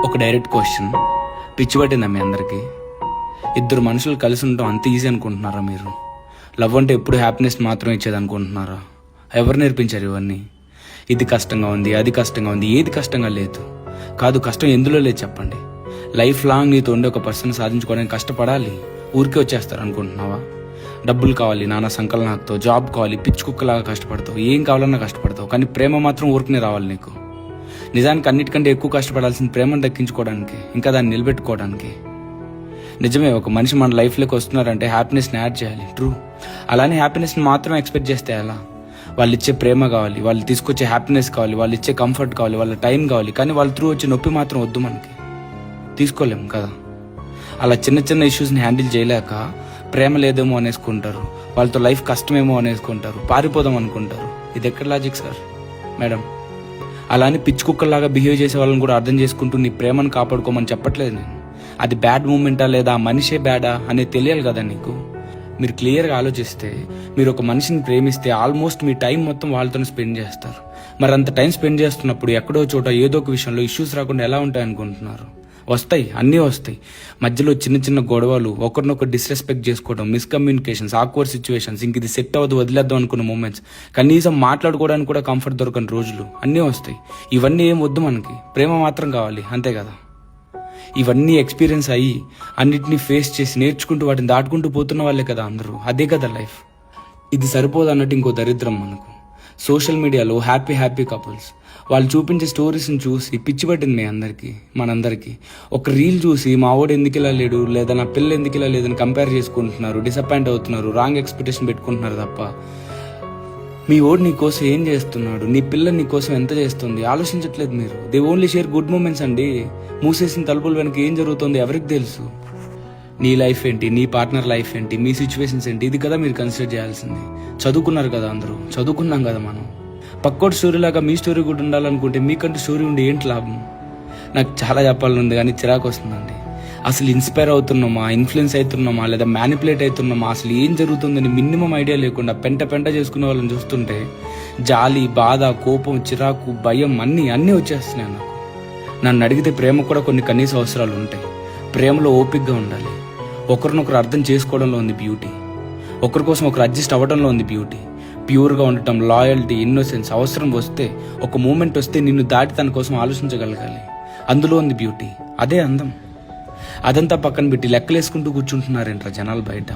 ఒక direct question, పిచ్చి పట్టిందా మీ అందరికీ? ఇద్దరు మనుషులు కలిసి ఉండటం అంత ఈజీ అనుకుంటున్నారా మీరు? లవ్ అంటే ఎప్పుడు హ్యాపీనెస్ మాత్రం ఇచ్చేది అనుకుంటున్నారా? ఎవరు నేర్పించారు ఇవన్నీ? ఇది కష్టంగా ఉంది, అది కష్టంగా ఉంది, ఏది కష్టంగా లేదు. కాదు, కష్టం ఎందులో లేదు చెప్పండి. లైఫ్ లాంగ్ నీతో ఉండే ఒక పర్సన్ సాధించుకోవడానికి కష్టపడాలి. ఊరికే వచ్చేస్తారు అనుకుంటున్నావా? డబ్బులు కావాలి, నాన్న సంకలనాలతో, జాబ్ కావాలి, పిచ్చి కుక్కలాగా కష్టపడతావు, ఏం కావాలన్నా కష్టపడతావు. కానీ ప్రేమ మాత్రం ఊరికనే రావాలి నీకు. నిజానికి అన్నిటికంటే ఎక్కువ కష్టపడాల్సిన ప్రేమను దక్కించుకోవడానికి, ఇంకా దాన్ని నిలబెట్టుకోవడానికి. నిజమే, ఒక మనిషి మన లైఫ్లోకి వస్తున్నారంటే హ్యాపీనెస్ని యాడ్ చేయాలి, ట్రూ. అలానే హ్యాపీనెస్ని మాత్రం ఎక్స్పెక్ట్ చేస్తే ఎలా? వాళ్ళు ఇచ్చే ప్రేమ కావాలి, వాళ్ళు తీసుకొచ్చే హ్యాపీనెస్ కావాలి, వాళ్ళు ఇచ్చే కంఫర్ట్ కావాలి, వాళ్ళ టైం కావాలి. కానీ వాళ్ళ త్రూ వచ్చే నొప్పి మాత్రం వద్దు, మనకి తీసుకోలేం కదా. అలా చిన్న చిన్న ఇష్యూస్ని హ్యాండిల్ చేయలేక ప్రేమ లేదేమో అనేసుకుంటారు, వాళ్ళతో లైఫ్ కష్టమేమో అనేసుకుంటారు, పారిపోదాం అనుకుంటారు. ఇది ఎక్కడ లాజిక్ సార్, మేడం? అలానే పిచ్చి కుక్కల్లాగా బిహేవ్ చేసే వాళ్ళని కూడా అర్థం చేసుకుంటూ నీ ప్రేమను కాపాడుకోమని చెప్పట్లేదు నేను. అది బ్యాడ్ మూమెంటా లేదా ఆ మనిషే బ్యాడా అనేది తెలియాలి కదా నీకు. మీరు క్లియర్గా ఆలోచిస్తే, మీరు ఒక మనిషిని ప్రేమిస్తే ఆల్మోస్ట్ మీ టైం మొత్తం వాళ్ళతో స్పెండ్ చేస్తారు. మరి అంత టైం స్పెండ్ చేస్తున్నప్పుడు ఎక్కడో చోట ఏదో ఒక విషయంలో ఇష్యూస్ రాకుండా ఎలా ఉంటాయనుకుంటున్నారు? వస్తాయి, అన్నీ వస్తాయి. మధ్యలో చిన్న చిన్న గొడవలు, ఒకరినొకరు డిస్రెస్పెక్ట్ చేసుకోవడం, మిస్కమ్యూనికేషన్స్, ఆక్వర్డ్ సిచ్యువేషన్స్, ఇంక ఇది సెట్ అవ్వదు వదిలేద్దాం అనుకున్న మూమెంట్స్, కనీసం మాట్లాడుకోవడానికి కూడా కంఫర్ట్ దొరకని రోజులు అన్నీ వస్తాయి. ఇవన్నీ ఏం వద్దు మనకి, ప్రేమ మాత్రం కావాలి, అంతే కదా. ఇవన్నీ ఎక్స్పీరియన్స్ అయ్యి అన్నిటినీ ఫేస్ చేసి నేర్చుకుంటూ వాటిని దాటుకుంటూ పోతున్న వాళ్ళే కదా అందరూ. అదే కదా లైఫ్. ఇది సరిపోదు అన్నట్టు ఇంకో దరిద్రం మనకు. సోషల్ మీడియాలో హ్యాపీ కపుల్స్, వాళ్ళు చూపించే స్టోరీస్ని చూసి పిచ్చి పట్టింది మీ అందరికీ, మనందరికీ. ఒక రీల్ చూసి మా వాడు ఎందుకు ఇలా లేడు, లేదా నా పిల్ల ఎందుకు ఇలా లేదని కంపేర్ చేసుకుంటున్నారు, డిసప్పాయింట్ అవుతున్నారు, రాంగ్ ఎక్స్పెక్టేషన్ పెట్టుకుంటున్నారు తప్ప మీ ఓడు నీ కోసం ఏం చేస్తున్నాడు, నీ పిల్ల నీ కోసం ఎంత చేస్తుంది ఆలోచించట్లేదు మీరు. They only share good moments అండి. మూసేసిన తలుపుల వెనక ఏం జరుగుతుంది ఎవరికి తెలుసు? నీ లైఫ్ ఏంటి, నీ పార్ట్నర్ లైఫ్ ఏంటి, మీ సిచ్యువేషన్స్ ఏంటి, ఇది కదా మీరు కన్సిడర్ చేయాల్సింది. చదువుకున్నారు కదా అందరూ, చదువుకున్నాం కదా మనం. పక్కోటి స్టోరీ లాగా మీ స్టోరీ కూడా ఉండాలనుకుంటే మీకంటూ స్టోరీ ఉండి ఏంటి లాభం? నాకు చాలా చెప్పాలని ఉంది కానీ చిరాకు వస్తుందండి. అసలు ఇన్స్పైర్ అవుతున్నామా, ఇన్ఫ్లుయెన్స్ అవుతున్నామా, లేదా మ్యానిపులేట్ అవుతున్నామా, అసలు ఏం జరుగుతుందని మినిమం ఐడియా లేకుండా పెంట చేసుకునే వాళ్ళని చూస్తుంటే జాలి, బాధ, కోపం, చిరాకు, భయం అన్నీ వచ్చేస్తున్నాయి నాకు. నన్ను అడిగితే ప్రేమ కూడా కొన్ని కనీస అవసరాలు ఉంటాయి. ప్రేమలో ఓపికగా ఉండాలి, ఒకరినొకరు అర్థం చేసుకోవడంలో ఉంది బ్యూటీ, ఒకరి కోసం ఒకరు అడ్జస్ట్ అవ్వడంలో ఉంది బ్యూటీ. ప్యూర్గా ఉండటం, లాయల్టీ, ఇన్నోసెన్స్, అవసరం వస్తే, ఒక మూమెంట్ వస్తే నిన్ను దాటి తన కోసం ఆలోచించగలగాలి, అందులో ఉంది బ్యూటీ. అదే అందం. అదంతా పక్కన పెట్టి లెక్కలేసుకుంటూ కూర్చుంటున్నారేంట్రా జనాలు బయట.